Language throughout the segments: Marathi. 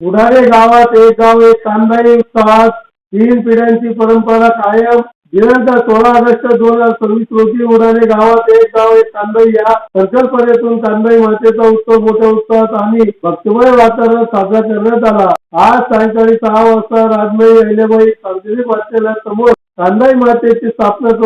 उडाणे गावात एक गाव एक कानबाई उत्सवात 3 पिढ्यांची परंपरा कायम। दिनांक 16 ऑगस्ट 2026 रोजी उडाणे गावात एक गाव एक कानबाई या संकल्पनेतून कानबाई मातेचा उत्सव मोठ्या उत्साहात आणि भक्तिमय वातावरणात साजरा करण्यात आला। आज सायंकाळी 6 वाजता राजमाई अहिल्याबाई सार्वजनिक वाचनालयासमोर कानबाई मातेची स्थापना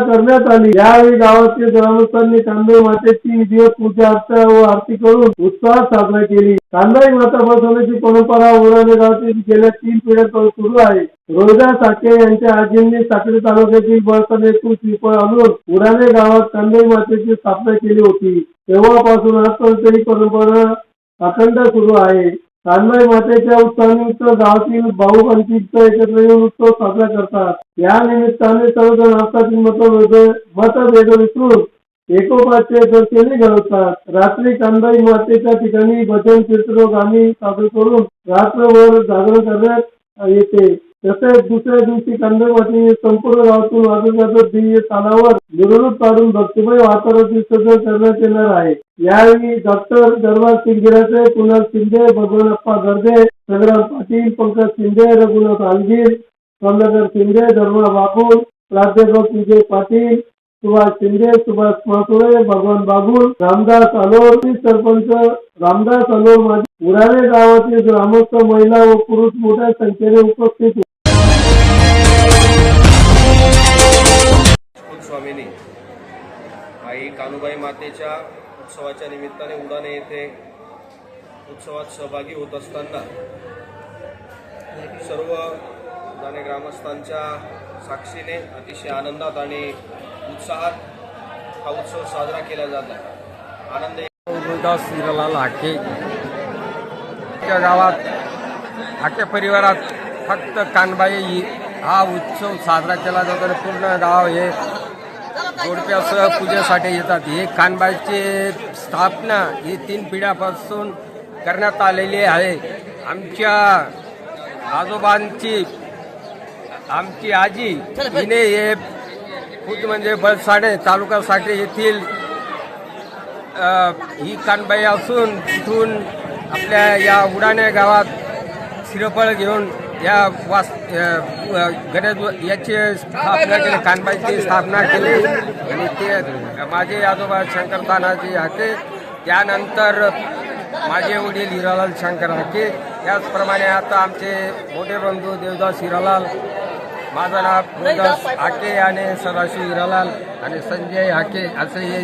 करण्यात आली। यावेळी गावातील ग्रामस्थांनी कानबाई मातेची विधिवत पूजा अर्चा व आरती करून उत्साहात साजरा केली। कानबाई माता बसवण्याची परंपरा उडाणे गावातील गेल्या 3 पिढ्यांपासून सुरू आहे। रोहिदास साठे यांच्या आजींनी साक्री तालुक्यातील बळसण येथून श्रीफळ आणून उडाणे गावात कानबाई मातेची स्थापना केली होती। तेव्हापासून आजपर्यंत ही परंपरा अखंड सुरू आहे। कानबाई मातेच्या उत्सवानिमित्त गावातील भाऊ-बंधू एकत्र येऊन उत्सव साजरा करतात। या निमित्ताने सर्वजण आपसातील मतभेद विसरून एकोपाचे दर्शनी घडवतात। रात्री कानबाई मातेच्या ठिकाणी भजन कीर्तन गाणी सादर करून रात्रभर जागरण करण्यात येते। तसेच दुसऱ्या दिवशी कानबाई मातेची संपूर्ण गावातून वाजत दिव्य तालावर मिरवणूक काढून भक्तिमय वातावरणात विसर्जन करण्यात येणार आहे। यावेळी डॉक्टर दरबार सिंगराचे कुणाल शिंदे, भगवानप्पा गर्दे, संग्राम पाटील, पंकज शिंदे, रघुनाथ आलगीर, सोमनाथ शिंदे, धर्मा बागुल, प्राध्यापक विजय पाटील, सुभाष शिंदे, सुभाष मासुळे, भगवान बागुल, रामदास अलोर, सरपंच रामदास अलोर, उडाणे गावातील ग्रामस्थ, महिला व पुरुष मोठ्या संख्येने उपस्थित होते। स्वामीनी आई कानुबाई मातेच्या उत्सवाच्या निमित्ताने उडाणे येथे उत्सवात सहभागी होत असताना सर्व उडाणे ग्रामस्थांच्या साक्षीने अतिशय आनंदात आणि उत्साहात हा उत्सव साजरा केला जात आहे। आनंद रोहिदास हिरालाल हाके त्या गावात हाके परिवारात फक्त कानबाई हा उत्सव साजरा केला जातो आणि पूर्ण गाव हे जोडप्यासह पूजेसाठी येतात। हे कानबाईची स्थापना ही 3 पिढ्यापासून करण्यात आलेली आहे। आमच्या आजोबांची आमची आजी हिने हे खुद म्हणजे बळसाणे तालुका साठे येथील ही कानबाई असून तिथून आपल्या या उडाणे गावात श्रीफळ घेऊन या गणेश याची स्थापना केली, कानबाईची स्थापना केली आणि ते माझे आजोबा शंकर तानाजी हाके, त्यानंतर माझे वडील हिरालाल शंकर हाके, त्याचप्रमाणे आता आमचे मोठे बंधू देवदास हिरालाल, माझं नाव देवदास हाके आणि सदाशिव हिरालाल आणि संजय हाके असे